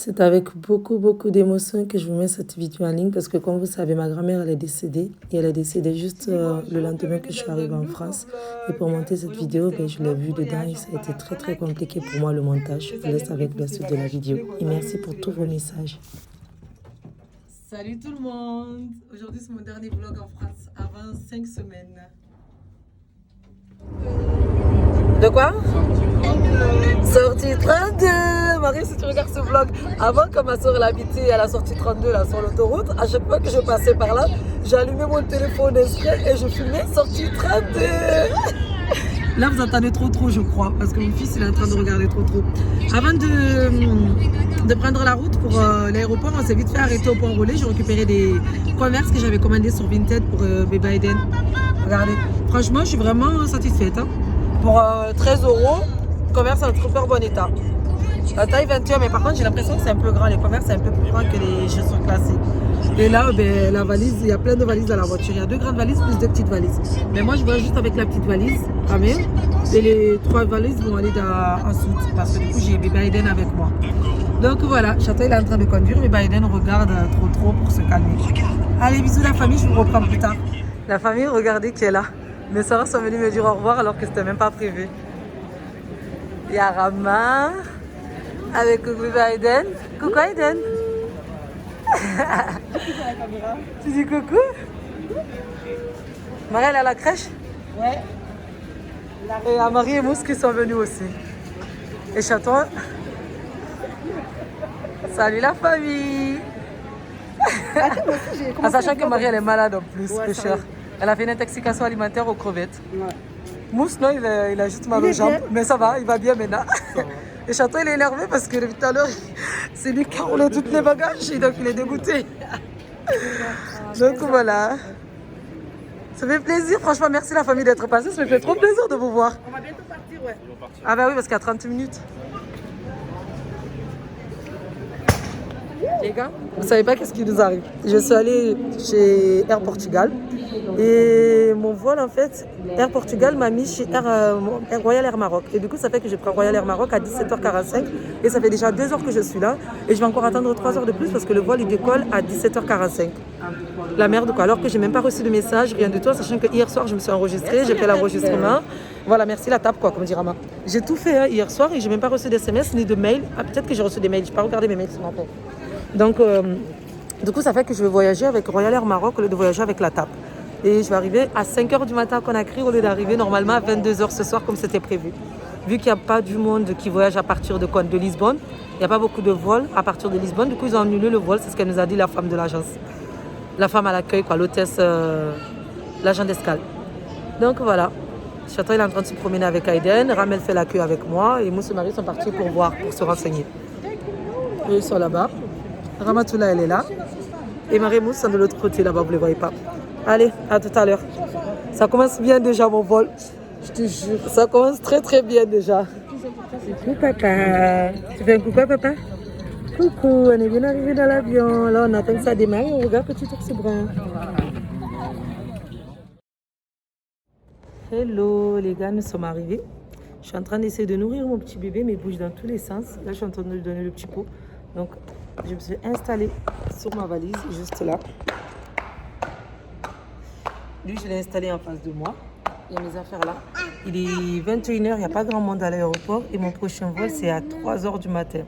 C'est avec beaucoup d'émotion que je vous mets cette vidéo en ligne parce que comme vous savez, ma grand-mère, elle est décédée et elle est décédée juste le lendemain que je suis arrivée en France. Et pour monter cette vidéo, je l'ai vue dedans et ça a été très compliqué pour moi le montage. Je vous laisse avec la suite de la vidéo et merci pour tous vos messages. Salut tout le monde! Aujourd'hui c'est mon dernier vlog en France avant 5 semaines. De quoi? Sortie 32! Marie, si tu regardes ce vlog, avant que ma soeur l'habitait à la sortie 32 là, sur l'autoroute, à chaque fois que je passais par là, j'allumais mon téléphone exprès et je filmais sortie 32! Là vous entendez trop je crois, parce que mon fils il est en train de regarder trop. Avant de prendre la route pour l'aéroport, on s'est vite fait arrêter au point relais. J'ai récupéré des commerces que j'avais commandés sur Vinted pour bébé Aiden. Regardez, franchement je suis vraiment satisfaite. Hein. Pour 13 €, le commerce est en super bon état. La taille 21, mais par contre j'ai l'impression que c'est un peu grand. Les commerces c'est un peu plus grand que les chaussures classiques. Et là, la valise, il y a plein de valises dans la voiture. Il y a 2 grandes valises plus 2 petites valises. Mais moi, je vais juste avec la petite valise, quand même. Et les 3 valises vont aller ensuite. Parce que du coup, j'ai bébé Aiden avec moi. Donc voilà, Château il est en train de conduire. Bébé Aiden regarde trop pour se calmer. Allez, bisous la famille, je vous reprends plus tard. La famille, regardez qui est là. Mes soeurs sont venues me dire au revoir alors que c'était même pas prévu. Il y a Rama avec bébé Aiden. Coucou Aiden. Tu dis coucou? Marie elle est à la crèche? Ouais. Et à Marie et Mousse qui sont venus aussi. Et Chaton. Salut la famille. En sachant que Marie elle est malade en plus, pécheur. Elle a fait une intoxication alimentaire aux crevettes. Ouais. Mousse non, il a juste mal aux jambes. Mais ça va, il va bien maintenant. Et Chaton il est énervé parce que depuis tout à l'heure, c'est lui qui a roulé toutes les bagages et donc il est dégoûté. Donc voilà. Ça fait plaisir, franchement merci la famille d'être passée, ça me fait trop plaisir de vous voir. On va bientôt partir, ouais. Ah bah oui, parce qu'il y a 30 minutes. Les gars, vous savez pas qu'est-ce qui nous arrive. Je suis allée chez Air Portugal et mon vol en fait, Air Portugal m'a mis chez Royal Air Maroc. Et du coup ça fait que j'ai pris Royal Air Maroc à 17h45 et ça fait déjà 2 heures que je suis là et je vais encore attendre 3 heures de plus parce que le vol il décolle à 17h45. La merde quoi, alors que j'ai même pas reçu de message, rien du tout, sachant que hier soir je me suis enregistrée, j'ai fait l'enregistrement. Voilà, merci la table quoi, comme dit Rama. J'ai tout fait hier soir et j'ai même pas reçu d'SMS ni de mail. Ah peut-être que j'ai reçu des mails, j'ai pas regardé mes mails ce matin. Donc, du coup, ça fait que je vais voyager avec Royal Air Maroc au lieu de voyager avec la TAP. Et je vais arriver à 5h du matin à Conakry au lieu d'arriver normalement à 22h ce soir comme c'était prévu. Vu qu'il n'y a pas du monde qui voyage à partir de Lisbonne, il n'y a pas beaucoup de vols à partir de Lisbonne. Du coup, ils ont annulé le vol, c'est ce qu'elle nous a dit la femme de l'agence. La femme à l'accueil, quoi, l'hôtesse, l'agent d'escale. Donc voilà, Château il est en train de se promener avec Aiden, Ramel fait l'accueil avec moi et Mousse et Marie sont partis pour voir, pour se renseigner. Eux, ils sont là-bas. Ramatoula, elle est là. Et Marie-Mousse sont de l'autre côté, là-bas, vous ne les voyez pas. Allez, à tout à l'heure. Ça commence bien déjà, mon vol. Je te jure. Ça commence très bien déjà. Coucou, papa. Tu fais un coucou à papa? Coucou, on est bien arrivé dans l'avion. Là, on attend que ça démarre. On regarde petit ours brun. Hello, les gars, nous sommes arrivés. Je suis en train d'essayer de nourrir mon petit bébé, mais il bouge dans tous les sens. Là, je suis en train de lui donner le petit pot. Donc, je me suis installée sur ma valise, juste là. Lui, je l'ai installé en face de moi. Il y a mes affaires là. Il est 21h, il n'y a pas grand monde à l'aéroport. Et mon prochain vol, c'est à 3h du matin.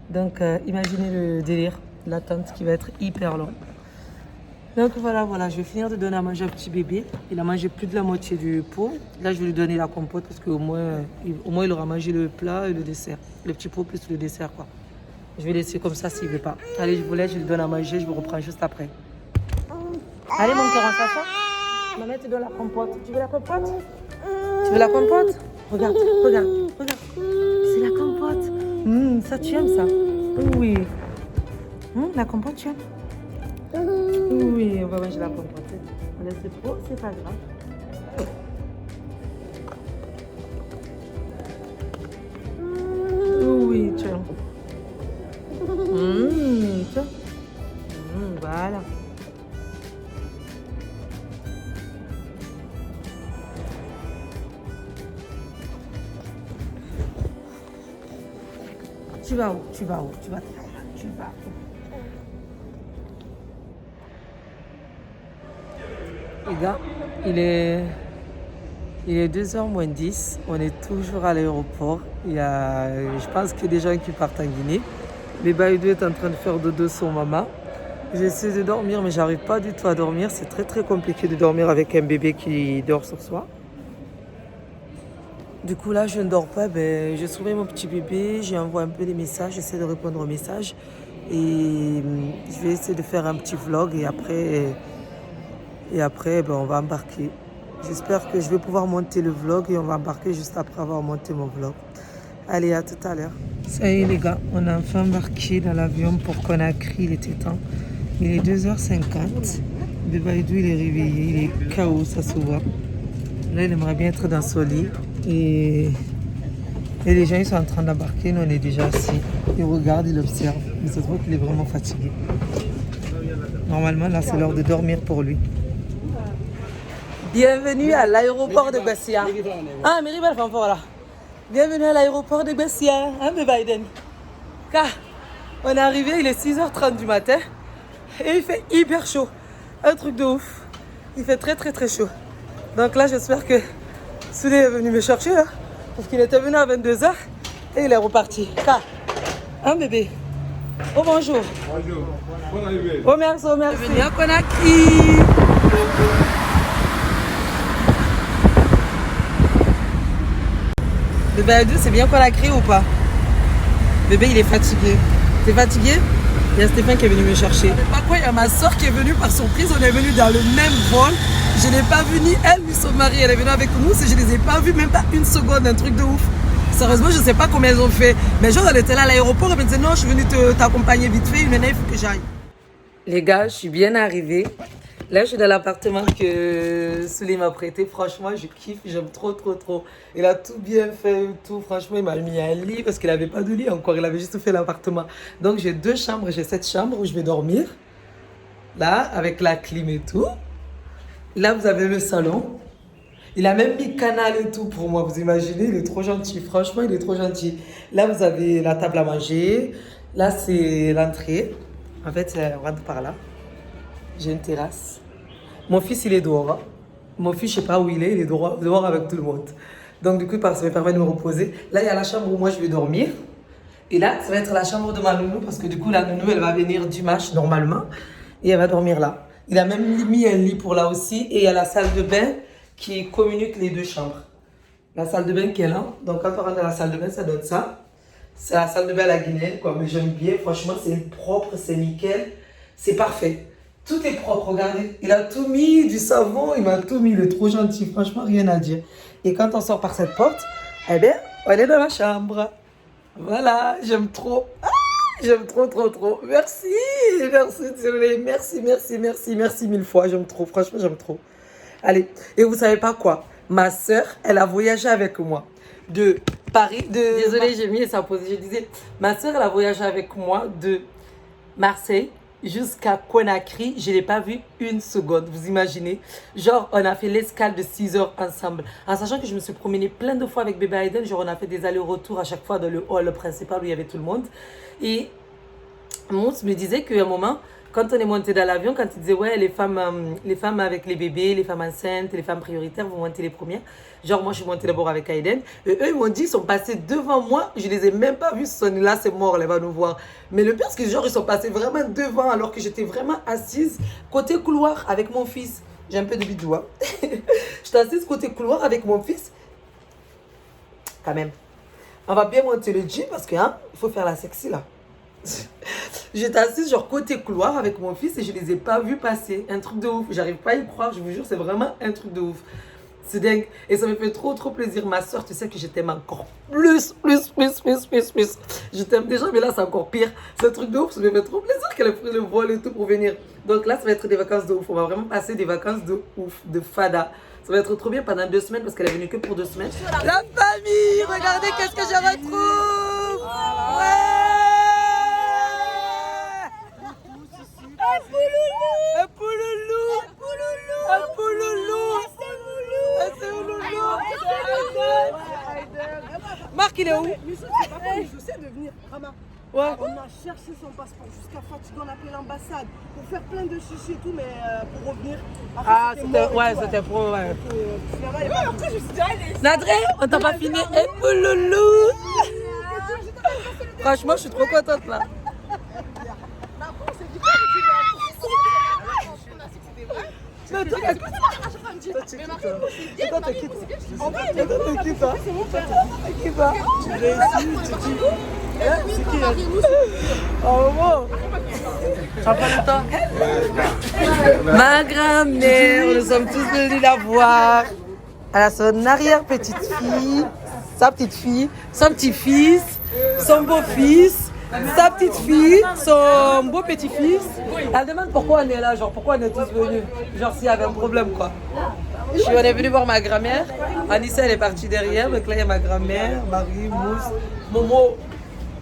Donc, imaginez le délire, l'attente qui va être hyper long. Donc voilà, je vais finir de donner à manger à petit bébé. Il a mangé plus de la moitié du pot. Là, je vais lui donner la compote parce qu'au moins, il aura mangé le plat et le dessert. Le petit pot plus le dessert, quoi. Je vais laisser comme ça s'il ne veut pas. Allez, je vous laisse, je lui donne à manger, je vous reprends juste après. Allez, mon cœur, on s'assoit. Maman, tu donnes la compote. Tu veux la compote? Tu veux la compote? Regarde. C'est la compote. Ça, tu aimes ça? Oui. La compote, tu aimes? Oui, on va manger la compote. On laisse le pot, c'est pas grave. Oui, tu aimes. Tiens. Voilà. Tu vas où? Tu vas Les gars, il est 2h moins 10. On est toujours à l'aéroport. Je pense qu'il y a des gens qui partent en Guinée. Bébé Aïdou est en train de faire dodo sur maman. J'essaie de dormir, mais j'arrive pas du tout à dormir. C'est très très compliqué de dormir avec un bébé qui dort sur soi. Du coup, là, je ne dors pas. J'ai trouvé mon petit bébé. J'ai envoyé un peu des messages. J'essaie de répondre aux messages. Et je vais essayer de faire un petit vlog. Et après, on va embarquer. J'espère que je vais pouvoir monter le vlog. Et on va embarquer juste après avoir monté mon vlog. Allez, à tout à l'heure. Ça y est, les gars. On a enfin embarqué dans l'avion pour Conakry. Il était temps. Il est 2h50. Bébé Aïdou, il est réveillé. Il est KO, ça se voit. Là, il aimerait bien être dans son lit. Et les gens, ils sont en train d'embarquer. Nous, on est déjà assis. Il regarde, il observe. Mais ça se voit qu'il est vraiment fatigué. Normalement, là, c'est l'heure de dormir pour lui. Bienvenue à l'aéroport de Bessia. Ah, Méribel, voilà. Bienvenue à l'aéroport de Bessia. Hein, Biden? Car on est arrivé, il est 6h30 du matin. Et il fait hyper chaud. Un truc de ouf. Il fait très très très chaud. Donc là, j'espère que Souley est venu me chercher. Hein, parce qu'il était venu à 22h. Et il est reparti. Car, hein, bébé? Oh, bonjour. Bonjour. Bonne arrivée. Oh, merci, oh, merci. Bienvenue à Conakry. Bébé Aïdou, c'est bien Conakry ou pas? Bébé, il est fatigué. T'es fatigué? Il y a Stéphane qui est venu me chercher. Pas quoi, il y a ma soeur qui est venue par surprise. On est venus dans le même vol. Je n'ai pas vu ni elle ni son mari. Elle est venue avec nous. Je ne les ai pas vus même pas une seconde. Un truc de ouf. Sérieusement, je ne sais pas combien elles ont fait. Mais genre, elle était là à l'aéroport. Elle me disait non, je suis venue t'accompagner vite fait. Une année, il faut que j'aille. Les gars, je suis bien arrivée. Là, je suis dans l'appartement que Souley m'a prêté. Franchement, je kiffe. J'aime trop, trop, trop. Il a tout bien fait. Tout. Franchement, il m'a mis un lit parce qu'il n'avait pas de lit encore. Il avait juste fait l'appartement. Donc, j'ai 2 chambres. J'ai cette chambre où je vais dormir. Là, avec la clim et tout. Là, vous avez le salon. Il a même mis canal et tout pour moi. Vous imaginez, il est trop gentil. Franchement, il est trop gentil. Là, vous avez la table à manger. Là, c'est l'entrée. En fait, on rentre par là. J'ai une terrasse. Mon fils, il est dehors. Hein. Mon fils, je ne sais pas où il est dehors avec tout le monde. Donc, du coup, ça me permet de me reposer. Là, il y a la chambre où moi, je vais dormir. Et là, ça va être la chambre de ma nounou parce que du coup, la nounou, elle va venir dimanche normalement. Et elle va dormir là. Il a même mis un lit pour là aussi. Et il y a la salle de bain qui communique les 2 chambres. La salle de bain qui est là. Donc, quand on rentre dans la salle de bain, ça donne ça. C'est la salle de bain à la guinéenne, quoi. Mais j'aime bien. Franchement, c'est propre, c'est nickel. C'est parfait. Tout est propre, regardez. Il a tout mis, du savon, il m'a tout mis. Il est trop gentil, franchement, rien à dire. Et quand on sort par cette porte, eh bien, on est dans la chambre. Voilà, j'aime trop. Ah, j'aime trop, trop, trop. Merci, désolé. Merci 1000 fois. J'aime trop, franchement, j'aime trop. Allez, et vous savez pas quoi? Ma soeur, elle a voyagé avec moi. De Paris, Désolée, j'ai mis ça posé. Je disais, ma soeur, elle a voyagé avec moi de Marseille jusqu'à Conakry, je ne l'ai pas vu une seconde, vous imaginez? Genre, on a fait l'escale de 6 heures ensemble. En sachant que je me suis promenée plein de fois avec bébé Aiden, genre on a fait des allers-retours à chaque fois dans le hall principal où il y avait tout le monde. Et Mousse me disait qu'à un moment, quand on est monté dans l'avion, quand il disait ouais, les femmes avec les bébés, les femmes enceintes, les femmes prioritaires, vous montez les premières. Genre moi je suis montée d'abord avec Aiden. Et eux ils m'ont dit, ils sont passés devant moi, je les ai même pas vus, ce sont là, c'est mort, elle va nous voir. Mais le pire c'est que genre ils sont passés vraiment devant alors que j'étais vraiment assise côté couloir avec mon fils. J'ai un peu de bidou, hein. J'étais assise côté couloir avec mon fils. Quand même. On va bien monter le jeep parce que hein, il faut faire la sexy là. J'étais assise genre côté couloir avec mon fils et je les ai pas vus passer. Un truc de ouf. J'arrive pas à y croire, je vous jure, c'est vraiment un truc de ouf. C'est dingue. Et ça me fait trop plaisir. Ma soeur, tu sais que je t'aime encore plus. Je t'aime déjà, mais là c'est encore pire. C'est un truc de ouf, ça me fait trop plaisir qu'elle ait pris le vol et tout pour venir. Donc là, ça va être des vacances de ouf. On va vraiment passer des vacances de ouf, de fada. Ça va être trop bien pendant 2 semaines parce qu'elle est venue que pour 2 semaines. La famille, regardez qu'est-ce que je retrouve. Ouais. Un pouloulou! Marc, il est où? Mais c'est pas comme je sais de venir. Rama. Ouais. On a cherché son passeport jusqu'à fatigué, on a appelé l'ambassade pour faire plein de chichis et tout, mais pour revenir. Après, Ah, mort c'était et tout, c'était pro, ouais. Finalement, il y a pas Après, je me suis dit, allez. Nadré, on t'a pas fini. Et pouloulou. Franchement, je suis trop contente là. Non, toi, toi, tu quittes, toi. Et toi, t'es qui, toi? Et toi, t'es qui, toi? T'es qui, toi? Tu réussis, tu dis. Hein? C'est qui, hein? Oh, bon. Ça prend le temps? Ma grand-mère, nous sommes tous venus la voir. Elle a son arrière-petite-fille, sa petite-fille, son petit-fils, son beau-fils, sa petite-fille, son beau petit-fils. Elle demande pourquoi on est là, genre pourquoi on est tous venus. Genre s'il y avait un problème quoi. On est venu voir ma grand-mère. Anissa elle est partie derrière, donc là il y a ma grand-mère, Marie, Mousse, Momo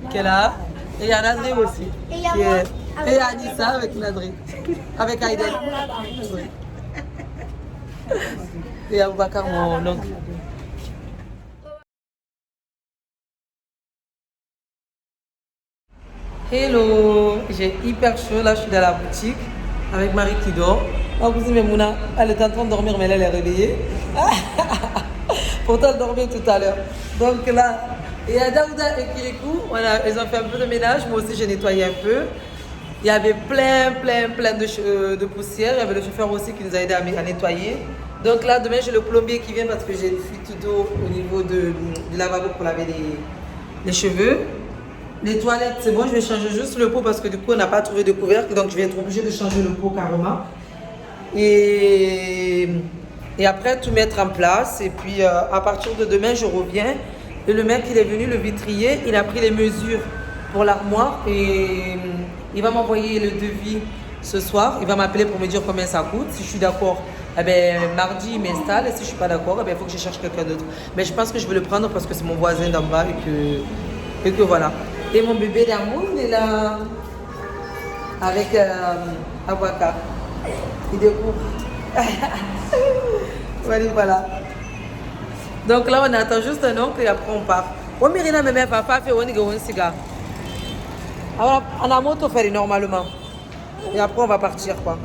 qui est là. Et il y a Nadré aussi. Et Anissa avec Nadré. Avec Aïden. Et Aboubacar mon oncle. Hello, j'ai hyper chaud, là je suis dans la boutique avec Marie qui dort. Ma cousine Memouna, elle est en train de dormir mais là elle est réveillée. Pourtant elle dormait tout à l'heure. Donc là, il y a Daouda et Kirikou, ils ont fait un peu de ménage, moi aussi j'ai nettoyé un peu. Il y avait plein de poussière, il y avait le chauffeur aussi qui nous a aidé à nettoyer. Donc là demain j'ai le plombier qui vient parce que j'ai une fuite d'eau au niveau du lavabo pour laver les cheveux. Les toilettes, c'est bon, je vais changer juste le pot parce que du coup, on n'a pas trouvé de couvercle. Donc, je vais être obligée de changer le pot carrément. Et après, tout mettre en place. Et puis, à partir de demain, je reviens. Et le mec, il est venu, le vitrier, il a pris les mesures pour l'armoire. Et il va m'envoyer le devis ce soir. Il va m'appeler pour me dire combien ça coûte. Si je suis d'accord, eh ben, mardi, il m'installe. Et si je ne suis pas d'accord, eh ben, il faut que je cherche quelqu'un d'autre. Mais je pense que je vais le prendre parce que c'est mon voisin d'en bas et que voilà. Et mon bébé d'amour, il est là avec Abouaka. Il découvre. Voilà. Donc là, on attend juste un oncle et après on part. On mirina même papa fait un cigare. Alors, on a moto faire normalement. Et après, on va partir quoi.